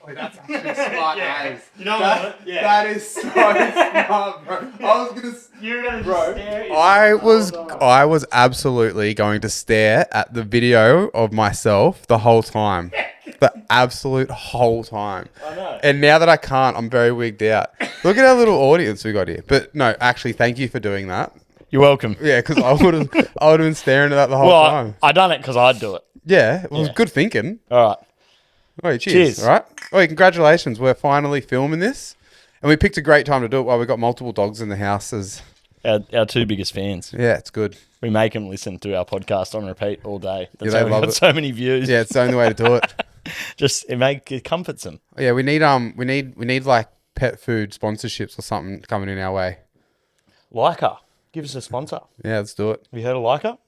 Oh, that's actually smart as. You know what? Yeah. That is so smart, bro. You're gonna just stare at I was absolutely going to stare at the video of myself the whole time. The absolute whole time. I know. And now that I can't, I'm very wigged out. Look at our little audience we got here. But no, actually, thank you for doing that. You're welcome. Yeah, because I would have been staring at that the whole time. I done it because I'd do it. Yeah, it was good thinking. All right. Oh, cheers. All right. Oh, congratulations. We're finally filming this. And we picked a great time to do it while we got multiple dogs in the house. Our two biggest fans. Yeah, it's good. We make them listen to our podcast on repeat all day. That's they how we love got it. so many views. Yeah, it's the only way to do it. It comforts them. Yeah, we need like pet food sponsorships or something coming in our way. Leica, give us a sponsor. Yeah, let's do it. Have you heard of Leica?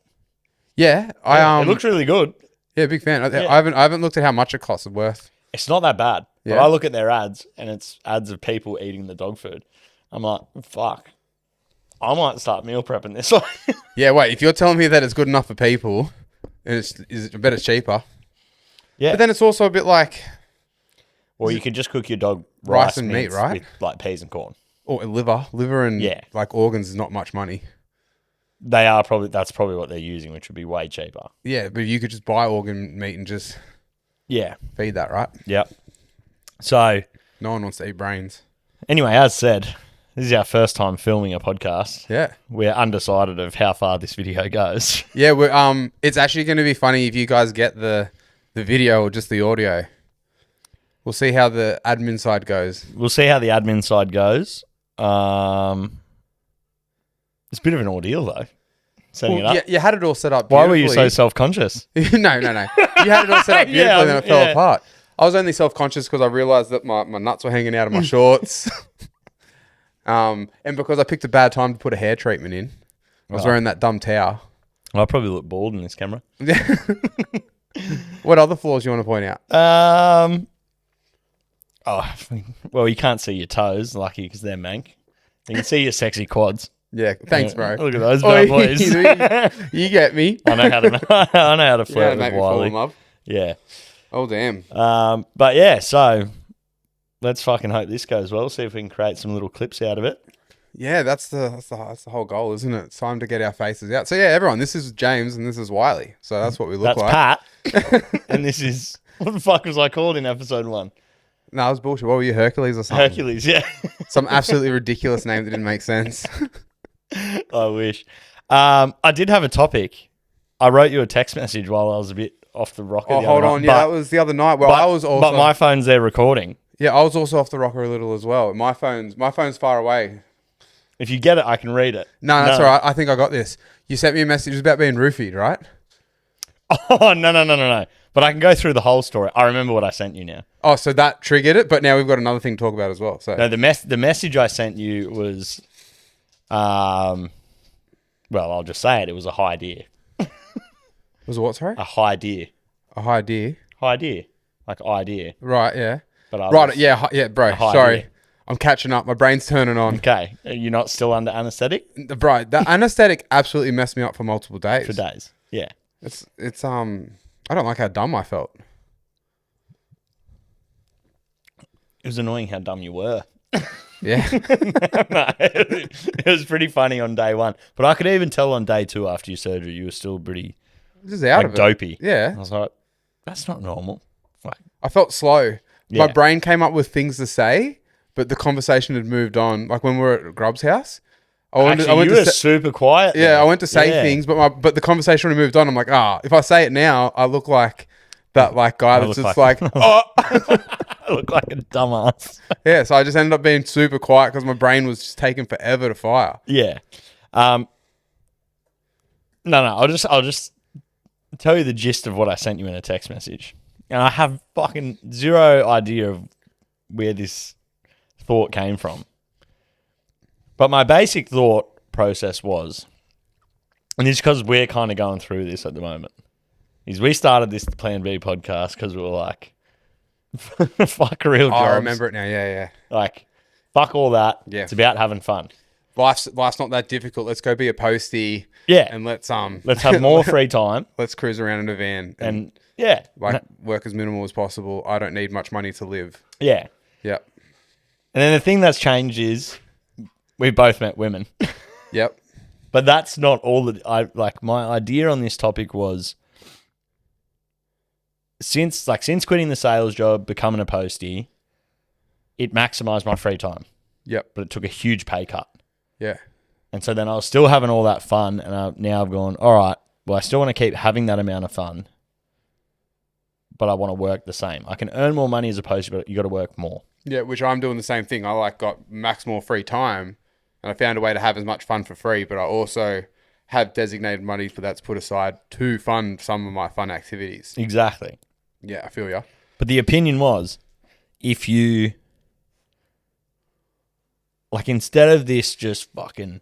Yeah, it looks really good. Yeah, big fan. I haven't looked at how much it costs. It's worth. It's not that bad. Yeah. But I look at their ads and it's ads of people eating the dog food. I'm like, fuck. I might start meal prepping this. Yeah, wait. If you're telling me that it's good enough for people, and I bet it's cheaper. Yeah. But then it's also a bit like. Or you could just cook your dog rice and meat, right? With like peas and corn. Or liver and like organs is not much money. That's probably what they're using, which would be way cheaper. Yeah, but you could just buy organ meat and just feed that, right? Yep. So no one wants to eat brains. Anyway, as said, this is our first time filming a podcast. Yeah. We're undecided of how far this video goes. Yeah, it's actually going to be funny if you guys get the video or just the audio. We'll see how the admin side goes. It's a bit of an ordeal, though, setting it up. Yeah, you had it all set up beautifully. Why were you so self-conscious? No. You had it all set up beautifully and then it fell apart. I was only self-conscious because I realised that my nuts were hanging out of my shorts. And because I picked a bad time to put a hair treatment in. I was wearing that dumb towel. I probably look bald in this camera. What other flaws you want to point out? Well, you can't see your toes, lucky, because they're mank. You can see your sexy quads. Yeah, thanks, bro. Look at those bad boys. You get me. I know how to flirt with Wiley. Fall in love. Yeah. Oh, damn. But yeah, so let's fucking hope this goes well. See if we can create some little clips out of it. Yeah, that's the whole goal, isn't it? It's time to get our faces out. So yeah, everyone, this is James and this is Wiley. So that's what we look like. That's Pat. And this is, what the fuck was I called in episode 1? No, it was bullshit. What were you, Hercules or something? Hercules, yeah. Some absolutely ridiculous name that didn't make sense. I wish. I did have a topic. I wrote you a text message while I was a bit off the rocker. Oh, hold on. Yeah, that was the other night. Well, I was also. But my phone's there recording. Yeah, I was also off the rocker a little as well. My phone's far away. If you get it, I can read it. No, that's all right. I think I got this. You sent me a message about being roofied, right? Oh, no. But I can go through the whole story. I remember what I sent you now. Oh, so that triggered it, but now we've got another thing to talk about as well. So no, the message I sent you was, well, I'll just say it. It was a high deer. Was it what, sorry? A high deer. A high deer? High deer. Like idea. Right, yeah. But yeah, bro. Sorry. Deer. I'm catching up. My brain's turning on. Okay. Are you not still under anaesthetic? Bro, the anaesthetic absolutely messed me up for multiple days. For days, yeah. It's I don't like how dumb I felt. It was annoying how dumb you were. Yeah. No, it was pretty funny on day 1. But I could even tell on day 2 after your surgery, you were still pretty just out of it. Dopey. Yeah. I was like, that's not normal. Like, I felt slow. Yeah. My brain came up with things to say, but the conversation had moved on. Like when we were at Grub's house. You were super quiet. Yeah, there. I went to say things, but the conversation had moved on. I'm like, if I say it now, I look like that guy that's just like oh. I look like a dumbass. Yeah, so I just ended up being super quiet because my brain was just taking forever to fire. Yeah. No. I'll just tell you the gist of what I sent you in a text message. And I have fucking zero idea of where this thought came from. But my basic thought process was, and it's because we're kind of going through this at the moment, is we started this Plan B podcast because we were like, fuck real jobs. I remember it now, yeah. Like, fuck all that. Yeah. It's about having fun. life's not that difficult. Let's go be a postie. Yeah. And let's have more free time. Let's cruise around in a van And yeah. like work as minimal as possible. I don't need much money to live. Yeah. Yep. And then the thing that's changed is we both met women. Yep. But that's not all that my idea on this topic was since quitting the sales job, becoming a postie, it maximized my free time. Yep. But it took a huge pay cut. Yeah. And so then I was still having all that fun, and now I've gone, all right, well, I still want to keep having that amount of fun, but I want to work the same. I can earn more money as a postie, but you got to work more. Yeah, which I'm doing the same thing. I got max more free time, and I found a way to have as much fun for free, but I also have designated money for that's put aside to fund some of my fun activities. Exactly. Yeah, I feel ya. But the opinion was, if you, instead of this just fucking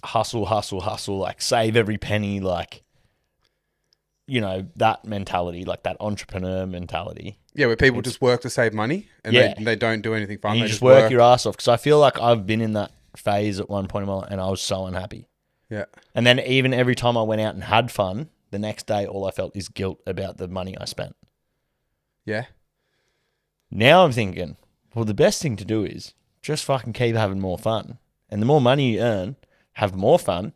hustle, save every penny, that mentality, that entrepreneur mentality. Yeah, where people just work to save money and they don't do anything fun. And you they just work your ass off. Because I feel like I've been in that phase at one point in my life and I was so unhappy. Yeah. And then even every time I went out and had fun, the next day all I felt is guilt about the money I spent. Yeah. Now I'm thinking, well, the best thing to do is just fucking keep having more fun. And the more money you earn, have more fun.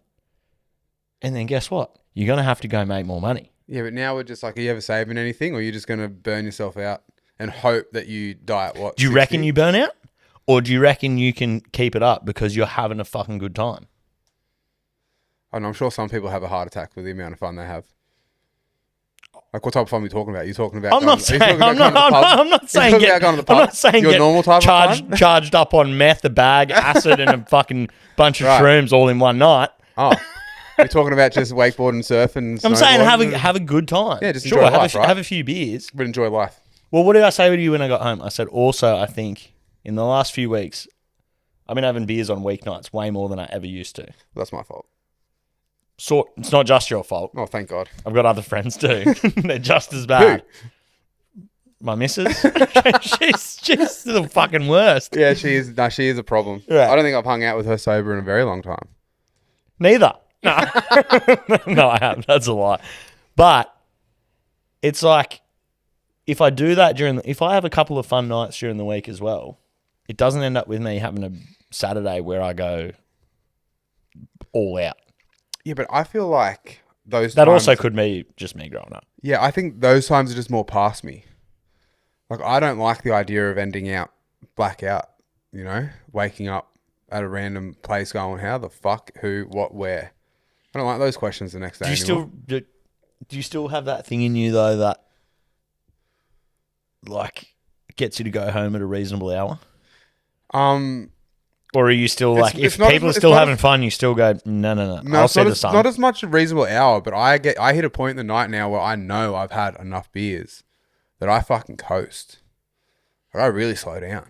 And then guess what? You're going to have to go make more money. Yeah, but now we're just are you ever saving anything or are you just going to burn yourself out and hope that you die at what? Do you 60? reckon you burn out? Or do you reckon you can keep it up because you're having a fucking good time? I know, I'm sure some people have a heart attack with the amount of fun they have. What type of fun are you talking about? You're talking about. I'm not saying your normal type of fun? Charged up on meth, a bag, acid, and a fucking bunch of shrooms all in one night. Oh, you're talking about just wakeboarding, surfing. I'm saying have a good time. Yeah, just enjoy life, right? Have a few beers, but enjoy life. Well, what did I say to you when I got home? I said also I think in the last few weeks I've been having beers on weeknights way more than I ever used to. That's my fault. So it's not just your fault. Oh, thank God. I've got other friends too. They're just as bad. Who? My missus. she's the fucking worst. Yeah, she is. No, she is a problem. Right. I don't think I've hung out with her sober in a very long time. Neither. No, no, I haven't. That's a lie. But it's if I do that if I have a couple of fun nights during the week as well, it doesn't end up with me having a Saturday where I go all out. Yeah, but I feel like those that times, also could be just me growing up. Yeah, I think those times are just more past me. I don't like the idea of ending out, blackout, waking up at a random place going, how the fuck, who, what, where? I don't like those questions the next day anymore. Do you still have that thing in you though that gets you to go home at a reasonable hour? Or are you still if people are still having fun, you still go, no, I'll see the sun. Not as much a reasonable hour, but I hit a point in the night now where I know I've had enough beers that I fucking coast. I really slow down.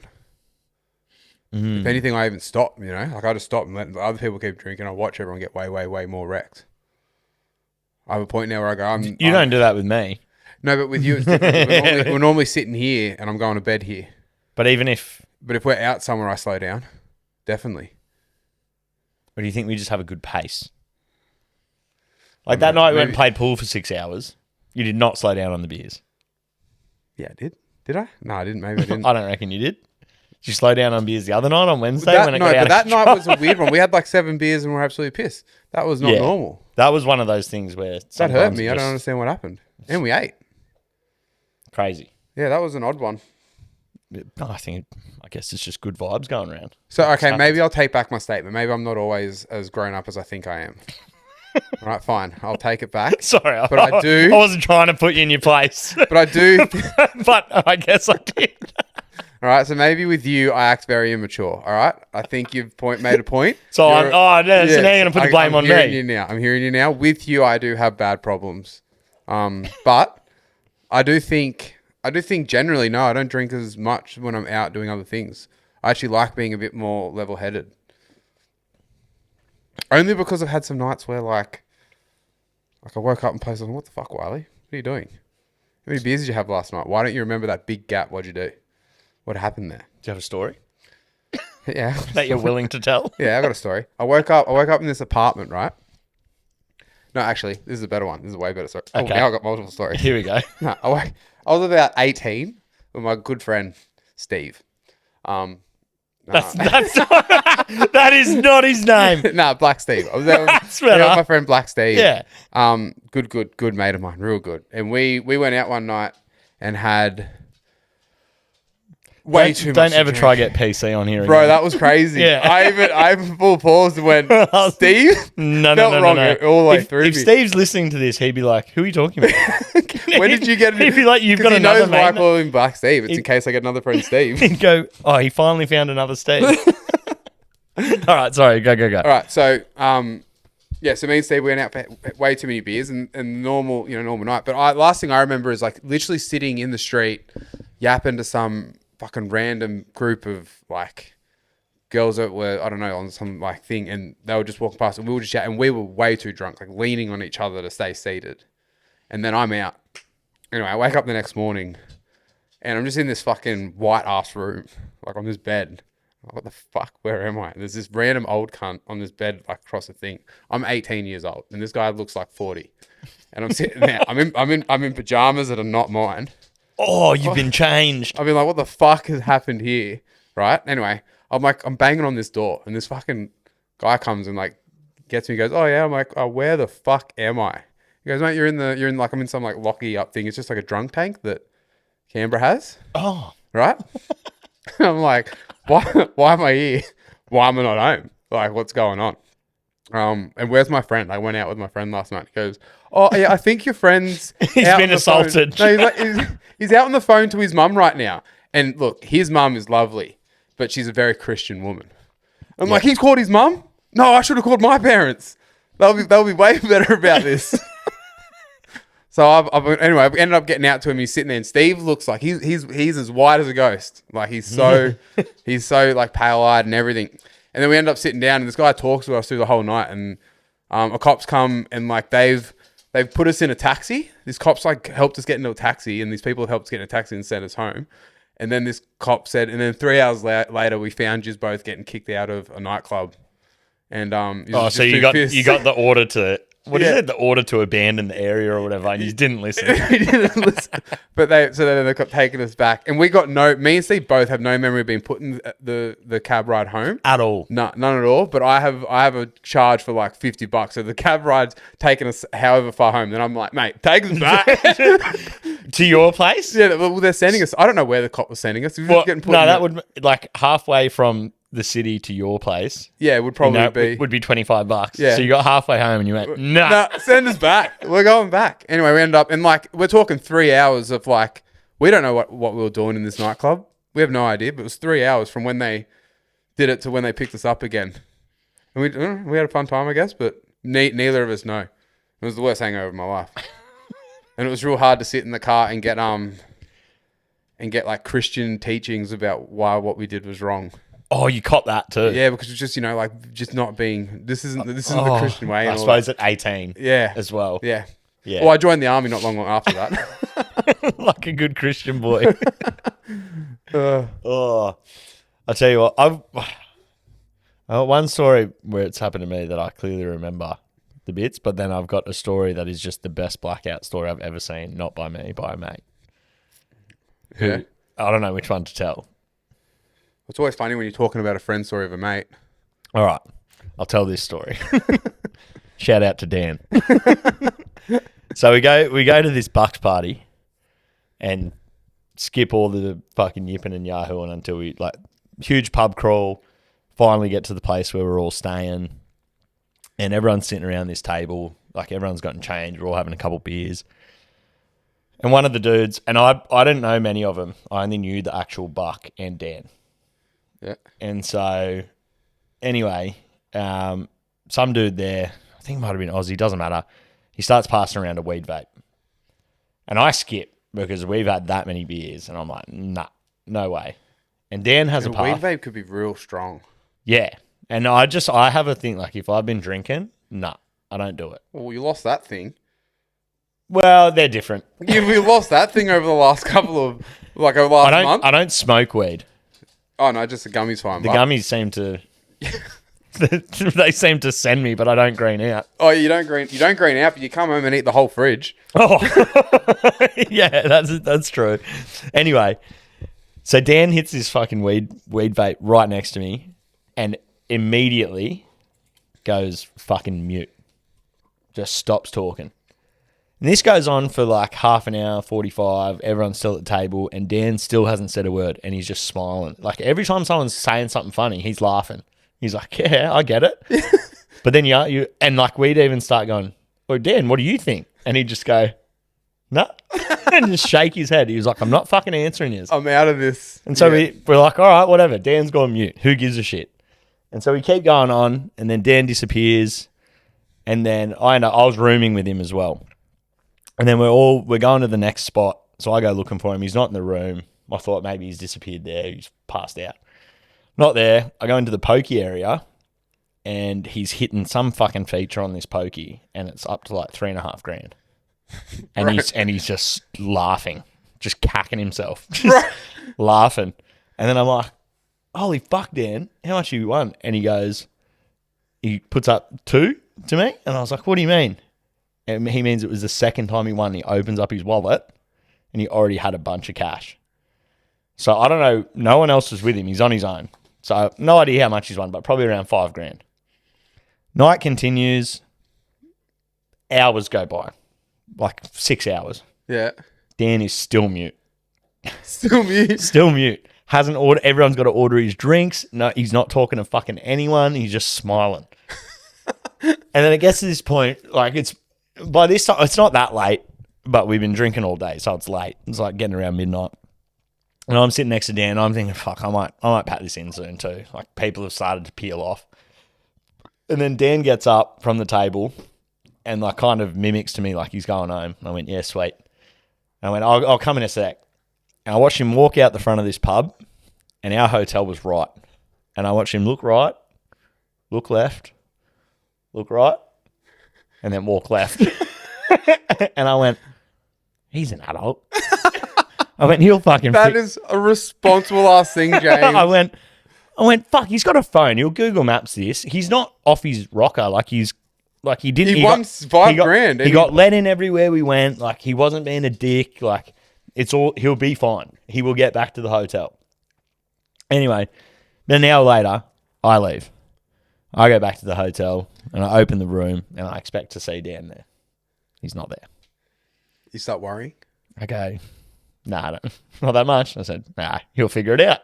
If anything, I even stop, I just stop and let other people keep drinking. I watch everyone get way, way, way more wrecked. I have a point now where I go, You don't do that with me. No, but with you, it's different. We're normally sitting here and I'm going to bed here. But if we're out somewhere, I slow down. Definitely. Or do you think we just have a good pace? That night we went and played pool for 6 hours. You did not slow down on the beers. Yeah, I did. Did I? No, I didn't. Maybe I didn't. I don't reckon you did. Did you slow down on beers the other night on Wednesday? That night was a weird one. We had 7 beers and we were absolutely pissed. That was not normal. That was one of those things where that hurt me. I don't understand what happened. And we ate. Crazy. Yeah, that was an odd one. I guess it's just good vibes going around. So, okay, maybe I'll take back my statement. Maybe I'm not always as grown up as I think I am. All right, fine. I'll take it back. Sorry. But I do. I wasn't trying to put you in your place. But I do. But I guess I did. All right, so maybe with you, I act very immature. All right? I think you've made a point. So so now you're going to put the blame on me. I'm hearing you now. With you, I do have bad problems. But I do think generally, no, I don't drink as much when I'm out doing other things. I actually like being a bit more level-headed. Only because I've had some nights where, I woke up and posted, what the fuck, Wiley? What are you doing? How many beers did you have last night? Why don't you remember that big gap? What'd you do? What happened there? Do you have a story? Yeah. that you're willing to tell? Yeah, I got a story. I woke up in this apartment, right? No, actually, this is a better one. This is a way better story. Okay. Oh, now I've got multiple stories. Here we go. No, I was about 18 with my good friend Steve. That's that is not his name. Nah, Black Steve. I was there That's with better. my friend Black Steve. Yeah. Good mate of mine, real good. And we went out one night and had way too much. Don't to ever drink. try get PC on here, Bro, again. that was crazy. Yeah. I even full paused and went, Steve? No, Felt wrong all the way if, through If me. Steve's listening to this, he'd be like, "Who are you talking about?" When did you get? He'd be like, "You've 'cause got he another knows why I mate." call him Black Steve. It's in case I get another friend Steve. He'd go, "Oh, he finally found another Steve." All right, sorry, go. All right, so yeah, so me and Steve went out for way too many beers and normal night. But last thing I remember is like literally sitting in the street, yapping to some fucking random group of like girls that were, I don't know, on some like thing, and they were just walking past and we were just chatting, and we were way too drunk, like leaning on each other to stay seated. And then I'm out. Anyway, I wake up the next morning and I'm just in this fucking white ass room, like on this bed. What the fuck? Where am I? There's this random old cunt on this bed, like across the thing. I'm 18 years old, and this guy looks like 40. And I'm sitting there. I'm in pajamas that are not mine. Oh, you've been changed. I've been like, what the fuck has happened here? Right? Anyway, I'm banging on this door, and this fucking guy comes and like gets me. Goes, oh yeah. I'm like, oh, where the fuck am I? He goes, mate, you're in like, I'm in some like locky up thing. It's just like a drunk tank that Canberra has. Oh, Right? I'm like, why am I here? Why am I not home? Like, what's going on? And where's my friend? I went out with my friend last night. He goes, oh yeah, I think your friend's he's out been on the phone." assaulted. No, he's out on the phone to his mum right now. And look, his mum is lovely, but she's a very Christian woman. I'm like, he's called his mum? No, I should have called my parents. They'll be way better about this. So anyway, I ended up getting out to him. He's sitting there, and Steve looks like he's as white as a ghost. Like he's so like pale eyed and everything. And then we end up sitting down, and this guy talks to us through the whole night. And a cop's come and like they've put us in a taxi. This cop's like helped us get into a taxi, and these people have helped us get in a taxi and sent us home. And then this cop said, and then 3 hours later, we found you both getting kicked out of a nightclub. And so you got the order to. What is it? The order to abandon the area or whatever, and you didn't listen. He didn't listen. But then they kept taking us back, and we got me and Steve both have no memory of being put in the cab ride home At all. No, none at all. But I have a charge for like $50. So the cab ride's taking us however far home. Then I'm like, mate, take us back To your place? Yeah, well, they're sending us. I don't know where the cop was sending us. We were Well, just getting put no, in that would like halfway from the city to your place. Yeah, it would probably be. Would be $25. Yeah. So you got halfway home and you went, nah. No, send us back. We're going back. Anyway, we ended up in like, we're talking 3 hours of like, we don't know what we were doing in this nightclub. We have no idea, but it was 3 hours from when they did it to when they picked us up again. And we had a fun time, I guess, but neither of us know. It was the worst hangover of my life. And it was real hard to sit in the car and get like Christian teachings about why what we did was wrong. Oh, you caught that too. Yeah, because it's just, like just not being, this isn't the Christian way. I suppose at 18 yeah, as well. Yeah. Yeah. Well, I joined the army not long after that. Like a good Christian boy. I'll tell you what, I've one story where it's happened to me that I clearly remember the bits, but then I've got a story that is just the best blackout story I've ever seen, not by me, by a mate. Yeah. I don't know which one to tell. It's always funny when you're talking about a friend story of a mate. All right, I'll tell this story. Shout out to Dan. So we go to this Bucks party and skip all the fucking yipping and yahooing until we like huge pub crawl, finally get to the place where we're all staying, and everyone's sitting around this table, like everyone's gotten changed, we're all having a couple beers. And one of the dudes, and I didn't know many of them, I only knew the actual Buck and Dan. Yeah. And so, anyway, some dude there, I think it might have been Aussie, doesn't matter. He starts passing around a weed vape. And I skip because we've had that many beers. And I'm like, nah, no way. And Dan has a puff. Weed vape could be real strong. Yeah. And I have a thing, like if I've been drinking, nah, I don't do it. Well, you lost that thing. Well, they're different. We lost that thing over the last couple of, like over the last month. I don't smoke weed. Oh no, just the gummies fine. The gummies seem to... they seem to send me, but I don't green out. Oh, you don't green out, but you come home and eat the whole fridge. Oh, yeah, that's true. Anyway, so Dan hits this fucking weed vape right next to me and immediately goes fucking mute. Just stops talking. And this goes on for like half an hour, 45. Everyone's still at the table and Dan still hasn't said a word and he's just smiling. Like every time someone's saying something funny, he's laughing. He's like, yeah, I get it. But then you and like we'd even start going, oh, Dan, what do you think? And he'd just go, no. And just shake his head. He was like, I'm not fucking answering this. I'm out of this. And so we're like, all right, whatever. Dan's gone mute. Who gives a shit? And so we keep going on and then Dan disappears. And then I was rooming with him as well. And then we're going to the next spot. So I go looking for him. He's not in the room. I thought maybe he's disappeared there. He's passed out. Not there. I go into the pokey area and he's hitting some fucking feature on this pokey and it's up to like $3,500. And Right. he's just laughing, just cacking himself, just Right. laughing. And then I'm like, holy fuck, Dan, how much you won? And he puts up 2 to me. And I was like, what do you mean? And he means it was the second time he won. He opens up his wallet and he already had a bunch of cash. So I don't know. No one else was with him. He's on his own. So no idea how much he's won, but probably around $5,000. Night continues. Hours go by. Like 6 hours. Yeah. Dan is still mute. Still mute. Still mute. Hasn't ordered. Everyone's got to order his drinks. No, he's not talking to fucking anyone. He's just smiling. And then it gets to this point, like by this time, it's not that late, but we've been drinking all day, so it's late. It's like getting around midnight. And I'm sitting next to Dan. And I'm thinking, fuck, I might pat this in soon too. Like people have started to peel off. And then Dan gets up from the table and like kind of mimics to me like he's going home. And I went, yeah, sweet. And I went, I'll come in a sec. And I watched him walk out the front of this pub and our hotel was right. And I watched him look right, look left, look right, and then walk left. And I went, he's an adult. I went, he'll fucking... That is a responsible ass thing, James. I went, fuck, he's got a phone. He'll Google Maps this. He's not off his rocker. Like he didn't... He won $5,000. He got let in everywhere we went. Like he wasn't being a dick. Like he'll be fine. He will get back to the hotel. Anyway, then an hour later, I leave. I go back to the hotel and I open the room and I expect to see Dan there. He's not there. You start worrying? I go, nah, not that much. I said, nah, he'll figure it out.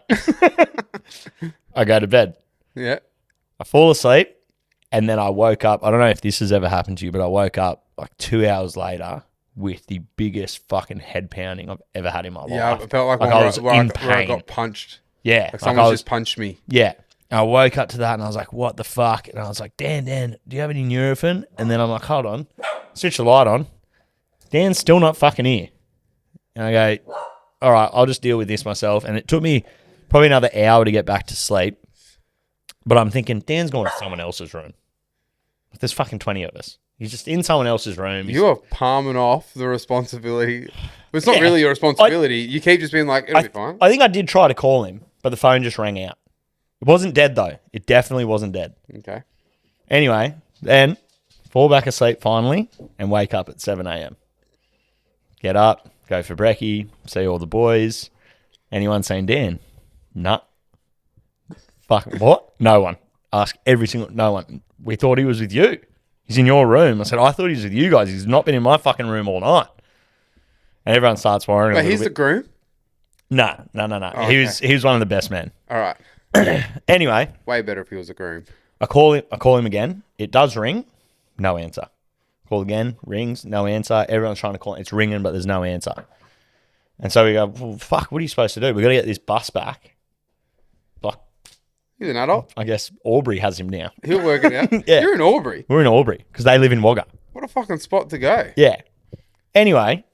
I go to bed. Yeah. I fall asleep and then I woke up. I don't know if this has ever happened to you, but I woke up like 2 hours later with the biggest fucking head pounding I've ever had in my life. Yeah, I felt like I was in where I pain. got punched. Yeah. Like someone just punched me. Yeah. And I woke up to that and I was like, what the fuck? And I was like, Dan, do you have any Nurofen? And then I'm like, hold on. Switch the light on. Dan's still not fucking here. And I go, all right, I'll just deal with this myself. And it took me probably another hour to get back to sleep. But I'm thinking, Dan's gone to someone else's room. There's fucking 20 of us. He's just in someone else's room. You are palming off the responsibility. But it's not really your responsibility. You keep just being like, it'll be fine. I think I did try to call him, but the phone just rang out. It wasn't dead, though. It definitely wasn't dead. Okay. Anyway, then fall back asleep finally and wake up at 7 a.m. Get up, go for brekkie, see all the boys. Anyone seen Dan? Nah. Fuck, what? No one. Ask no one. We thought he was with you. He's in your room. I said, I thought he was with you guys. He's not been in my fucking room all night. And everyone starts worrying But he's the groom? No. Oh, he was one of the best men. All right. Anyway, Way better if he was a groom. I call him again. It does ring. No answer. Call again. Rings. No answer. Everyone's trying to call. It's ringing, but there's no answer. And so we go, well, fuck, what are you supposed to do? We've got to get this bus back. Like, He's an adult. I guess Albury has him now. He'll work it out. Yeah. You're in Albury. We're in Albury because they live in Wagga. What a fucking spot to go. Yeah. Anyway,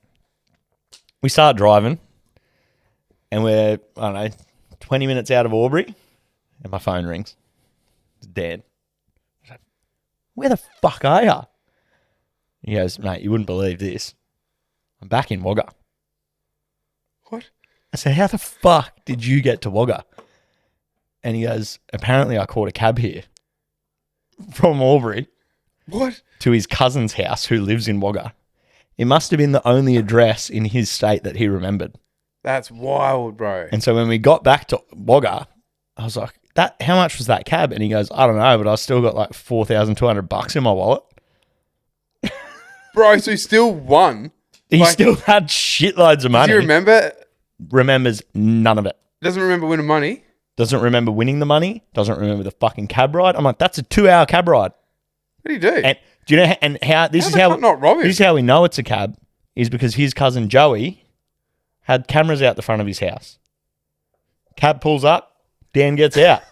we start driving and we're, I don't know, 20 minutes out of Albury and my phone rings. It's Dan. I said, where the fuck are you? He goes, mate, you wouldn't believe this. I'm back in Wagga. What? I said, how the fuck did you get to Wagga? And he goes, apparently I caught a cab here from Albury What? to his cousin's house who lives in Wagga. It must have been the only address in his state that he remembered. That's wild, bro. And so when we got back to Wagga, I was like, how much was that cab? And he goes, I don't know, but I still got like $4,200 in my wallet. Bro, so he still won. He still had shitloads of money. Do you remember? Remembers none of it. Doesn't remember winning money. Doesn't remember winning the money. Doesn't remember the fucking cab ride. I'm like, that's a 2-hour cab ride. What do you do? And do you know? And how this is how not rob him? this is how we know it's a cab is because his cousin Joey had cameras out the front of his house. Cab pulls up, Dan gets out.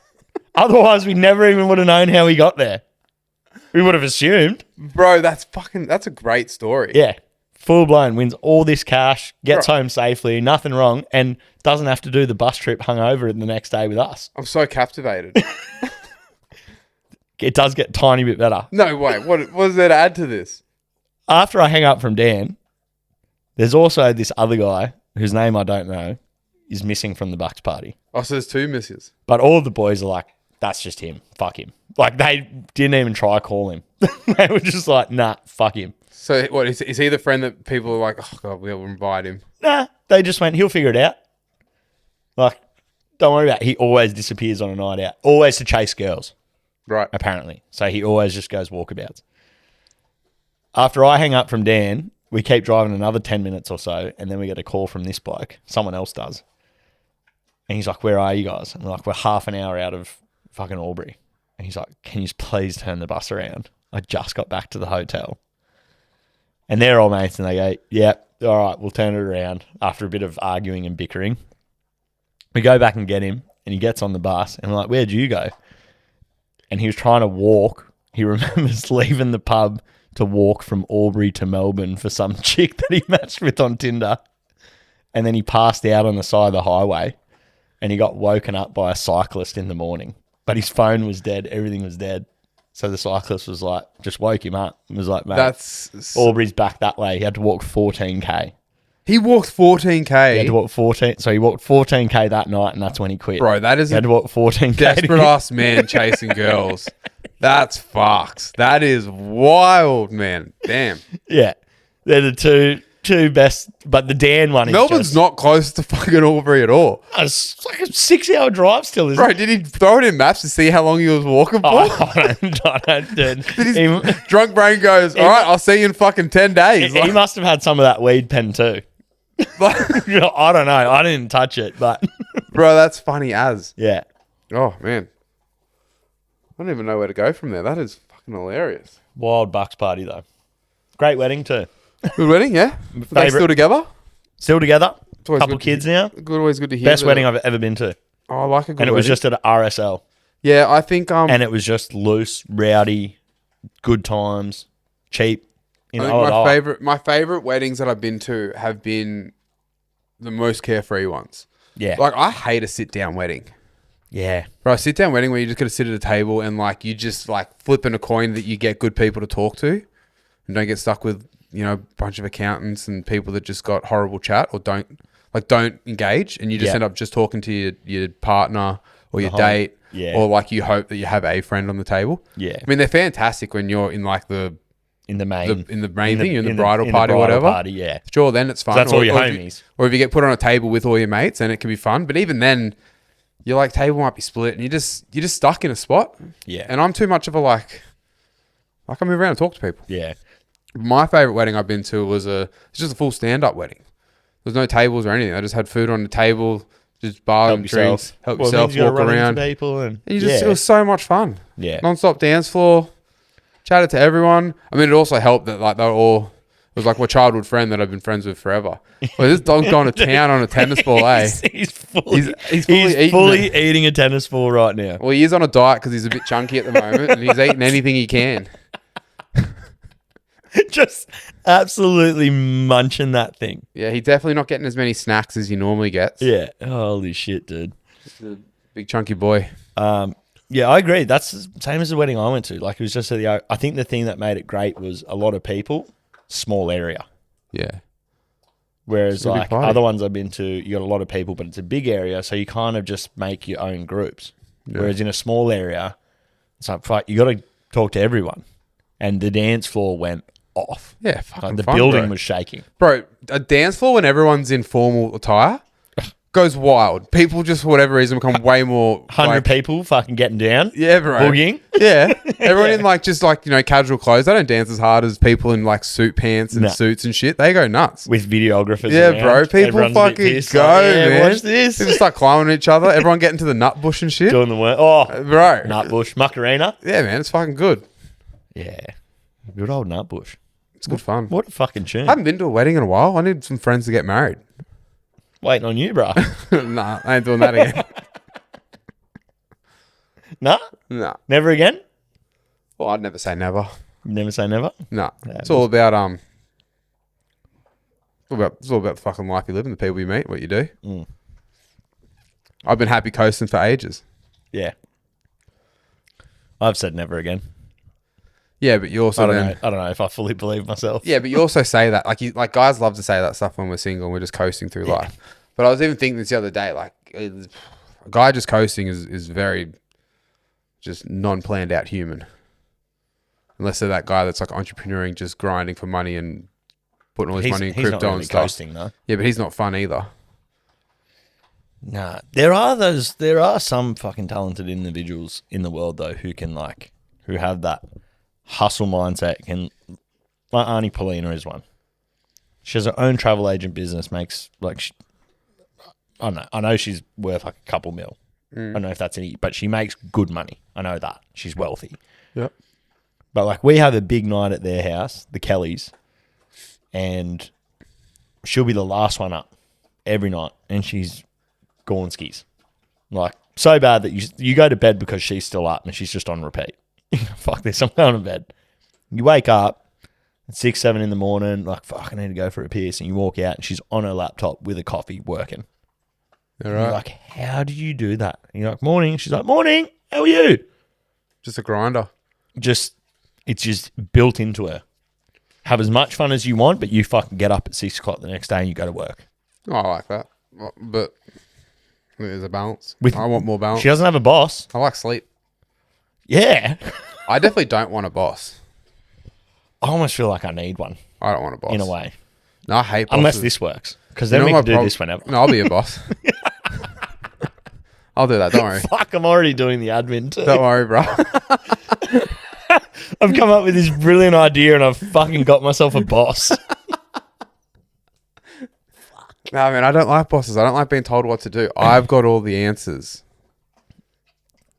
Otherwise, we never even would have known how he got there. We would have assumed. Bro, that's a great story. Yeah. Full blown, wins all this cash, gets home safely, nothing wrong, and doesn't have to do the bus trip hungover the next day with us. I'm so captivated. It does get a tiny bit better. No way. What was there to add to this? After I hang up from Dan, there's also this other guy whose name I don't know is missing from the Bucks party. Oh, so there's two misses. But all the boys are like, that's just him. Fuck him. Like, they didn't even try to call him. They were just like, nah, fuck him. So what is he the friend that people are like, oh God, we'll invite him? Nah, they just went, he'll figure it out. Like, don't worry about it. He always disappears on a night out. Always to chase girls, Right. apparently. So he always just goes walkabouts. After I hang up from Dan, we keep driving another 10 minutes or so, and then we get a call from this bloke. Someone else does. And he's like, where are you guys? And we're like, we're half an hour out of fucking Albury. And he's like, can you please turn the bus around? I just got back to the hotel. And they're all mates, and they go, yeah, all right, we'll turn it around. After a bit of arguing and bickering, we go back and get him, and he gets on the bus, and we're like, where'd you go? And he was trying to walk. He remembers leaving the pub to walk from Albury to Melbourne for some chick that he matched with on Tinder. And then he passed out on the side of the highway, and he got woken up by a cyclist in the morning. But his phone was dead. Everything was dead. So the cyclist was like, just woke him up and was like, mate, Albury's back that way. He had to walk 14K. He walked 14K. He had to walk 14. So he walked 14K that night, and that's when he quit. Bro, that is he had to walk 14K. Desperate ass man chasing girls. That's fucks. That is wild, man. Damn. Yeah. They're the two best, but the Dan one is Melbourne's not close to fucking Albury at all. It's like a 6-hour drive still, isn't Bro, it? did he throw it in maps to see how long he was walking for? I don't, dude. His drunk brain goes, all right, I'll see you in fucking 10 days. He must have had some of that weed pen too. I don't know. I didn't touch it, but... Bro, that's funny as. Yeah. Oh, man. I don't even know where to go from there. That is fucking hilarious. Wild Bucks party, though. Great wedding, too. Good wedding, yeah? They still together? Still together. Couple kids now. Always good to hear. Best wedding I've ever been to. Oh, I like a good wedding. And it was just at an RSL. Yeah, I think... and it was just loose, rowdy, good times, cheap. I think my favorite weddings that I've been to have been the most carefree ones. Yeah. Like, I hate a sit-down wedding. Yeah. Bro, a sit-down wedding where you just got to sit at a table and, like, you just, like, flipping a coin that you get good people to talk to and don't get stuck with, you know, a bunch of accountants and people that just got horrible chat or don't engage, and you just end up just talking to your partner or your date, or, like, you hope that you have a friend on the table. Yeah. I mean, they're fantastic when you're in, like, the main thing, in the bridal party or whatever. Party, yeah. Sure, then it's fun. That's all your homies. Or if you get put on a table with all your mates, then it can be fun. But even then, your like table might be split, and you're just stuck in a spot. Yeah. And I'm too much of a I move around and talk to people. Yeah. My favorite wedding I've been to was it's just a full stand-up wedding. There's no tables or anything. I just had food on the table, just bar and drinks, help yourself, walk around. People and it was so much fun. Yeah. Non-stop dance floor. Chatted to everyone. I mean, it also helped that like they were all. It was like my childhood friend that I've been friends with forever. Well, this dog's going to town on a tennis ball, eh? He's fully eating a tennis ball right now. Well, he is on a diet because he's a bit chunky at the moment, and he's eating anything he can. Just absolutely munching that thing. Yeah, he's definitely not getting as many snacks as he normally gets. Yeah. Holy shit, dude. Just a big chunky boy. Yeah, I agree. That's the same as the wedding I went to. Like, it was just I think the thing that made it great was a lot of people, small area. Yeah. Whereas, like, other ones I've been to, you got a lot of people, but it's a big area, so you kind of just make your own groups. Whereas in a small area, it's like, fuck, you got to talk to everyone. And the dance floor went off. Yeah, fucking Like the fun, building bro. was shaking. Bro, a dance floor when everyone's in formal attire goes wild. People just, for whatever reason, become way more 100 people fucking getting down. Yeah, bro. Boogieing. Yeah. Everyone in like just like, casual clothes. They don't dance as hard as people in like suit pants and suits and shit. They go nuts. With videographers Yeah, around. bro. People Everyone's a bit fucking pissed, go, like, yeah, man. watch this. People start climbing on each other. Everyone get into the nut bush and shit. Doing the work. Oh, Bro. Nutbush. Macarena. Yeah, man. It's fucking good. Yeah. Good old Nutbush. It's good fun. What a fucking tune. I haven't been to a wedding in a while. I need some friends to get married. Waiting on you, bro. Nah, I ain't doing that again. Nah? Nah. Never again? Well, I'd never say never. Never say never? Nah. Yeah, It's all about it's all about the fucking life you live and the people you meet, what you do. Mm. I've been happy coasting for ages. Yeah. I've said never again. Yeah, but you also I don't know if I fully believe myself. Yeah, but you also say that like guys love to say that stuff when we're single and we're just coasting through life. But I was even thinking this the other day, like a guy just coasting is very just non-planned out human. Unless they're that guy that's like entrepreneuring, just grinding for money and putting all his money in he's crypto not really and stuff. coasting, though. Yeah, but he's not fun either. Nah. There are some fucking talented individuals in the world though who have that hustle mindset. My Auntie Paulina is one. She has her own travel agent business, makes I know she's worth like a couple mil. I don't know if that's any, but she makes good money. I know that. She's wealthy. Yep. But like we have a big night at their house, the Kellys, and she'll be the last one up every night, and she's gone skis. Like so bad that you go to bed because she's still up and she's just on repeat. Fuck this, I'm going to bed. You wake up at 6, 7 in the morning, like fuck, I need to go for a piss, and you walk out and she's on her laptop with a coffee working. All And right. you're like, how do you do that? And you're like, morning. She's like, morning. How are you? Just a grinder. It's just built into her. Have as much fun as you want, but you fucking get up at 6 o'clock the next day and you go to work. Oh, I like that. But there's a balance. With- I want more balance. She doesn't have a boss. I like sleep. Yeah. I definitely don't want a boss. I almost feel like I need one I don't want a boss. in a way. No, I hate bosses. Unless this works. Because You then know we my can do prob- this whenever. No, I'll be your boss. I'll do that. Don't worry. Fuck, I'm already doing the admin too. Don't worry, bro. I've come up with this brilliant idea and I've fucking got myself a boss. No, man, I don't like bosses. I don't like being told what to do. I've got all the answers.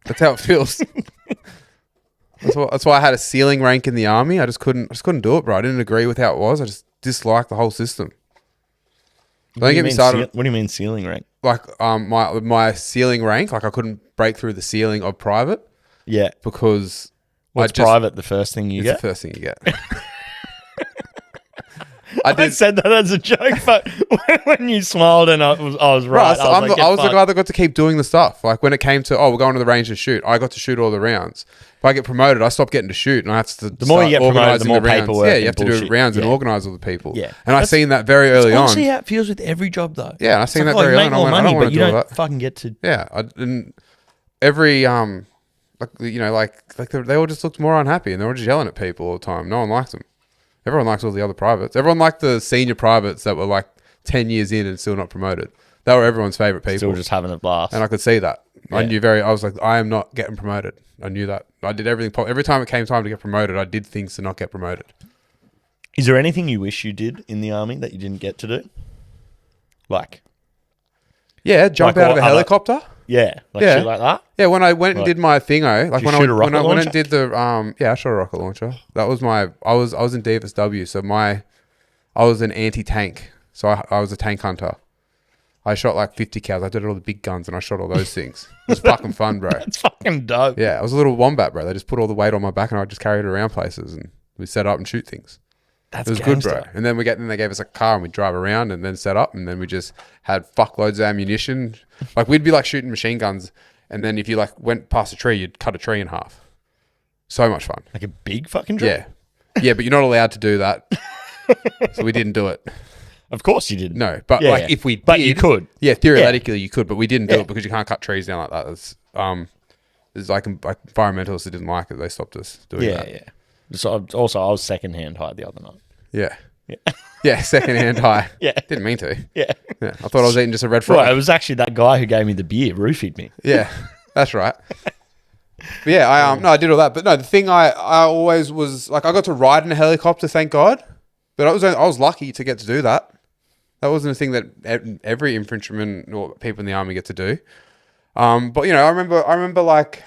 That's how it feels. That's why I had a ceiling rank in the army. I just couldn't do it, bro. I didn't agree with how it was. I just disliked the whole system. Don't get me started. What do you mean ceiling rank? Like my ceiling rank, like I couldn't break through the ceiling of private Yeah. because What's private? The first thing you it's get? the first thing you get. I said that as a joke, but when you smiled and I was right. Bro, I was the guy that got to keep doing the stuff. Like when it came to, we're going to the range to shoot. I got to shoot all the rounds. If I get promoted, I stopped getting to shoot, and I have to. The more you get promoted, the more paperwork. Yeah, you have to do bullshit. rounds and organize all the people. Yeah, and I seen that very early on. See how it feels with every job, though. Yeah, and I seen that like, very early on. You make more I money, don't want but to you do all don't that. fucking get to. Yeah, I didn't. Every they all just looked more unhappy, and they were just yelling at people all the time. No one liked them. Everyone likes all the other privates. Everyone liked the senior privates that were like 10 years in and still not promoted. They were everyone's favorite people. Still just having a blast. And I could see that. Yeah. I was like, I am not getting promoted. I knew that. I did everything. Every time it came time to get promoted, I did things to not get promoted. Is there anything you wish you did in the army that you didn't get to do? Like? Yeah, jump out of a helicopter. Yeah. Yeah. Shit like that? Yeah, when I went and did my thingo, like when I went and did the I shot a rocket launcher. That was I was in DFSW, so I was an anti-tank. So I was a tank hunter. I shot like 50 cows. I did all the big guns and I shot all those things. It was fucking fun, bro. That's fucking dope. Yeah, I was a little wombat, bro. They just put all the weight on my back and I just carry it around places and we set up and shoot things. That's it was good, bro. And then they gave us a car and we drive around and then set up and then we just had fuckloads of ammunition. Like we'd be like shooting machine guns and then if you like went past a tree, you'd cut a tree in half. So much fun. Like a big fucking tree? Yeah. Yeah, but you're not allowed to do that. So we didn't do it. Of course you didn't. No, but if we did. But you could. Yeah, theoretically you could, but we didn't do it because you can't cut trees down like that. There's like environmentalists that didn't like it. They stopped us doing that. Yeah. So also, I was secondhand high the other night. Yeah. Yeah. Yeah, secondhand high. Yeah. Didn't mean to. Yeah. Yeah. I thought I was eating just a red fry. Well, it was actually that guy who gave me the beer, roofied me. Yeah, that's right. But yeah, I did all that. But no, the thing I always was like, I got to ride in a helicopter, thank God. But I was lucky to get to do that. That wasn't a thing that every infantryman or people in the army get to do. But you know, I remember like,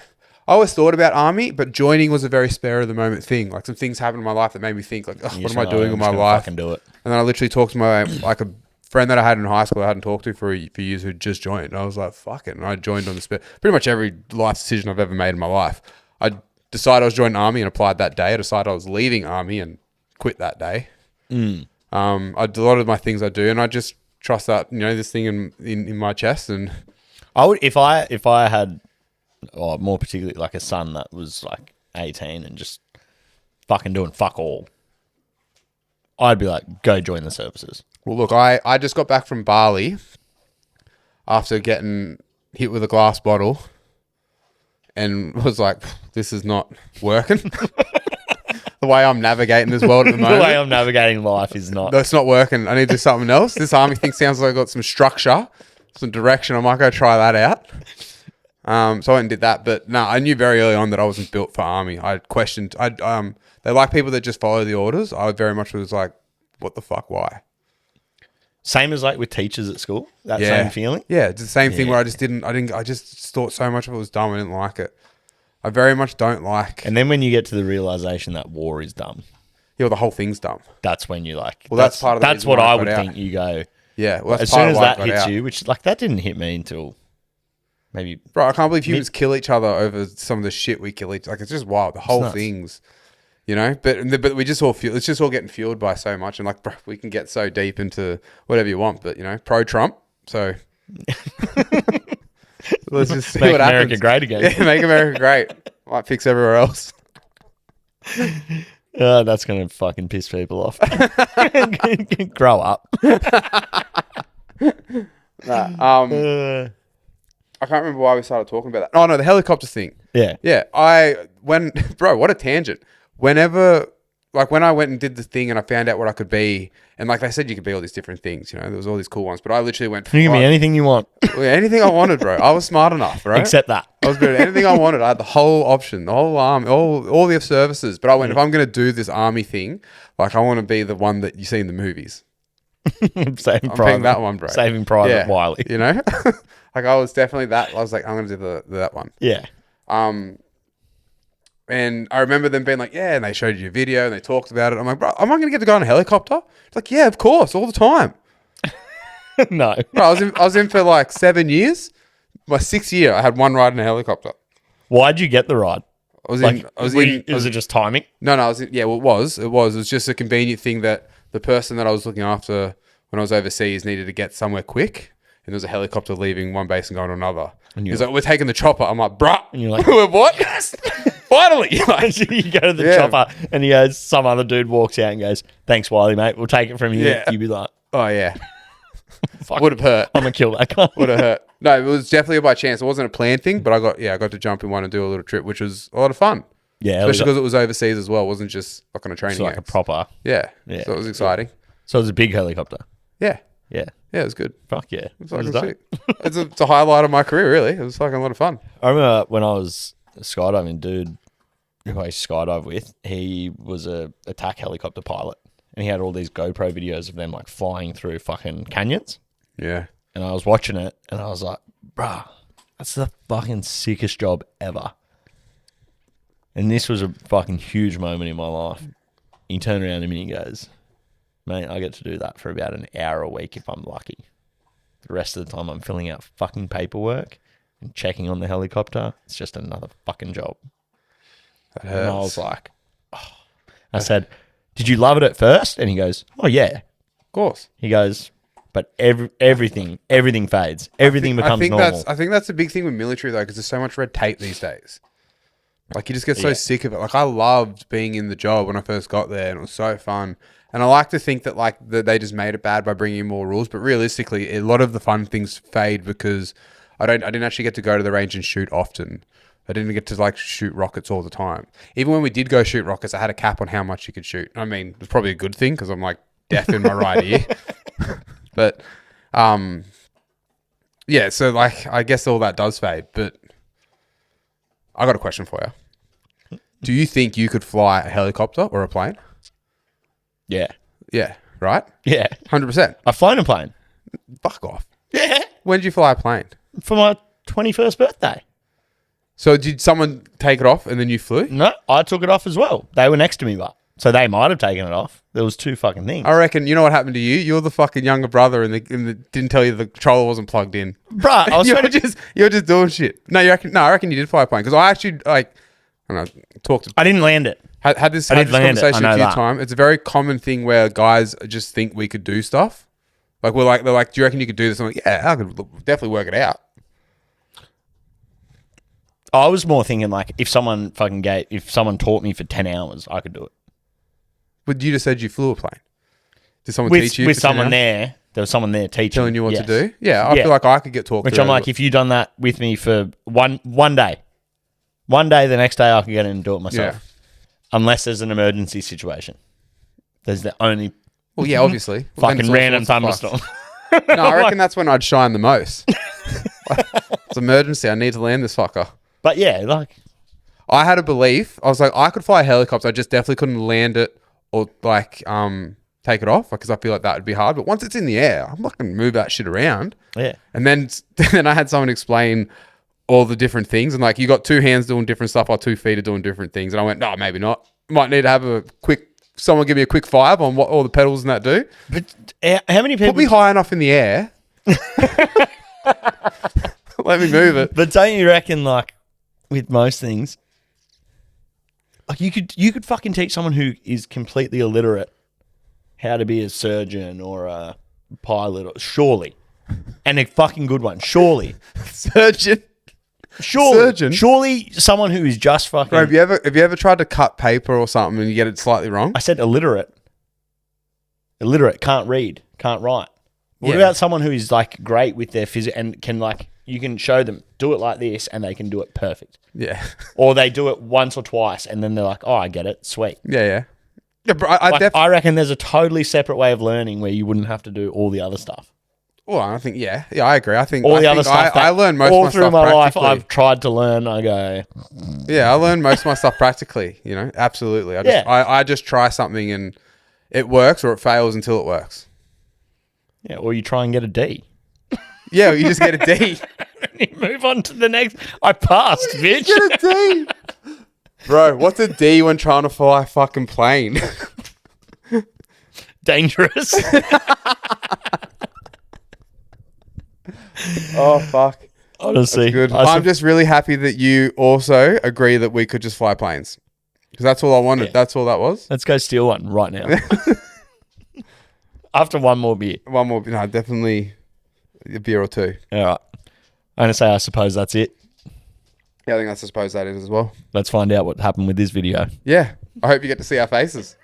I always thought about army, but joining was a very spare of the moment thing. Like some things happened in my life that made me think like, oh, what am I doing in my life? Fucking do it. And then I literally talked to my like a friend that I had in high school I hadn't talked to for years who just joined. And I was like, fuck it. And I joined on the spare. Pretty much every life decision I've ever made in my life. I decided I was joining army and applied that day. I decided I was leaving army and quit that day. I do a lot of my things I do, and I just trust that, you know, this thing in my chest. And I would if I had, or more particularly like a son that was like 18 and just fucking doing fuck all, I'd be like, go join the services. well, look, I just got back from Bali after getting hit with a glass bottle, and was like, this is not working. The way I'm navigating this world at the moment. The way I'm navigating life is not. That's not working. I need to do something else. This army thing sounds like I got some structure, some direction. I might go try that out. So I went and did that. But no, I knew very early on that I wasn't built for army. I questioned. They like people that just follow the orders. I very much was like, what the fuck? Why? Same as like with teachers at school. That same feeling. Yeah, it's the same thing where I just thought so much of it was dumb. I didn't like it. I very much don't like. And then when you get to the realization that war is dumb, Yeah, well, the whole thing's dumb. that's when you like. Well, that's part of the That's reason what why I I got would out. think. You go Yeah, well, that's as part soon of as why I that got hits out. you, which like that didn't hit me until maybe. Bro, I can't believe humans kill each other over some of the shit we kill each. Like, it's just wild. The whole nuts. thing's, you know. But we just all feel it's just all getting fueled by so much, and like, bro, we can get so deep into whatever you want. But you know, pro Trump. So let's just see Make what America happens. great again. Yeah, make America great. Might fix everywhere else. That's gonna fucking piss people off. Grow up. I can't remember why we started talking about that. Oh no, the helicopter thing. Yeah. Yeah, bro, what a tangent. When I went and did the thing and I found out what I could be, and like they said, you could be all these different things, you know, there was all these cool ones, but I literally went, You can be anything you want, anything I wanted, bro. I was smart enough, right? except that. I was good at anything I wanted. I had the whole option, the whole army, all the services. But I went, if I'm going to do this army thing, like I want to be the one that you see in the movies. Saving I'm Private. picking that one, bro. Saving Private Wiley. You know? Like I was definitely that. I was like, I'm going to do that one. Yeah. And I remember them being like, yeah, and they showed you a video and they talked about it. I'm like, bro, am I going to get to go on a helicopter? It's like, yeah, of course, all the time. No. Bro, I was in for like 7 years. My 6th year, I had one ride in a helicopter. Why'd you get the ride? Was it just timing? No, I was in, yeah, well, it was. It was just a convenient thing that the person that I was looking after when I was overseas needed to get somewhere quick. And there was a helicopter leaving one base and going to another. And he's like, we're taking the chopper. I'm like, bruh. And you're like, what? Yes. Finally. Like, you go to the chopper and he goes, some other dude walks out and goes, thanks, Wiley, mate. We'll take it from here. Yeah. You'd be like, oh, yeah. fuck, Would have hurt. I'm going to kill that guy. Would have hurt. No, it was definitely by chance. It wasn't a planned thing, but I got to jump in one and do a little trip, which was a lot of fun. Yeah. Especially because it was overseas as well. It wasn't just like on a training. It's like ex. a proper. Yeah. Yeah. So it was exciting. So it was a big helicopter. Yeah. Yeah. Yeah, it was good. Fuck yeah. It was fucking sick. It's a highlight of my career, really. It was fucking a lot of fun. I remember when I was skydiving, dude who I used to skydive with, he was a attack helicopter pilot. And he had all these GoPro videos of them like flying through fucking canyons. Yeah. And I was watching it and I was like, bruh, that's the fucking sickest job ever. And this was a fucking huge moment in my life. He turned around to me and he goes, mate, I get to do that for about an hour a week if I'm lucky. The rest of the time I'm filling out fucking paperwork and checking on the helicopter. It's just another fucking job. That hurts. And I was like, oh. I said, did you love it at first? And he goes, oh yeah. Of course. He goes, but everything fades. Everything becomes normal. I think that's the big thing with military though, because there's so much red tape these days. Like you just get so sick of it. Like I loved being in the job when I first got there, and it was so fun. And I like to think that that they just made it bad by bringing in more rules, but realistically, a lot of the fun things fade because I didn't actually get to go to the range and shoot often. I didn't get to like shoot rockets all the time. Even when we did go shoot rockets, I had a cap on how much you could shoot. I mean, it's probably a good thing because I'm like deaf in my right ear. But yeah, so like I guess all that does fade. But I got a question for you. Do you think you could fly a helicopter or a plane? Yeah. Yeah, right? Yeah. 100%. I've flown a plane. Fuck off. Yeah. When did you fly a plane? For my 21st birthday. So did someone take it off and then you flew? No, I took it off as well. They were next to me, but so they might have taken it off. There was two fucking things. I reckon, you know what happened to you? You're the fucking younger brother and didn't tell you the controller wasn't plugged in. Bruh, I was you're just doing shit. I reckon you did fly a plane because I actually like, I don't know, talked. I didn't land it. Had this conversation a few times. It's a very common thing where guys just think we could do stuff. Like they're like, do you reckon you could do this? I'm like, yeah, I could definitely work it out. I was more thinking like if someone taught me for 10 hours, I could do it. But you just said you flew a plane. Did someone teach you? With someone there was someone there teaching. Telling you what to do? Yeah, I feel like I could get talked to. Which I'm like, if you'd done that with me for one day, the next day I could get in and do it myself. Yeah. Unless there's an emergency situation. There's the only... Well, yeah, obviously. Fucking random thunderstorm. No, I reckon that's when I'd shine the most. It's emergency. I need to land this fucker. But yeah, like... I had a belief. I was like, I could fly a helicopter. I just definitely couldn't land it or like take it off because I feel like that would be hard. But once it's in the air, I'm not going to move that shit around. Yeah. And then I had someone explain all the different things. And like, you got two hands doing different stuff while 2 feet are doing different things. And I went, no, maybe not. Might need to have someone give me a quick five on what all the pedals and that do. But how many people... Put me high enough in the air. Let me move it. But don't you reckon, like, with most things, like you could fucking teach someone who is completely illiterate how to be a surgeon or a pilot, surely. And a fucking good one, surely. Surgeon? Surely someone who is just fucking... Bro, have you ever tried to cut paper or something and you get it slightly wrong? I said illiterate. Illiterate, can't read, can't write. What about someone who is like great with their physics and can like, you can show them, do it like this and they can do it perfect. Yeah. Or they do it once or twice and then they're like, oh, I get it, sweet. Yeah. Yeah, bro, I reckon there's a totally separate way of learning where you wouldn't have to do all the other stuff. Well, I think, yeah, I agree. I think all the other stuff. I learned most of my stuff all through my life. practically. I've tried to learn. I go. Yeah, I learned most of my stuff practically. You know, absolutely. I just try something and it works or it fails until it works. Yeah, or you try and get a D. Yeah, you just get a D. You move on to the next. I passed, bitch. Get a D, bro. What's a D when trying to fly a fucking plane? Dangerous. Oh, fuck. Honestly. That's good. I'm just really happy that you also agree that we could just fly planes. Because that's all I wanted. Yeah. That's all that was. Let's go steal one right now. After one more beer. One more. No, definitely a beer or two. All right. I'm going to say I suppose that's it. Yeah, I suppose that is as well. Let's find out what happened with this video. Yeah. I hope you get to see our faces.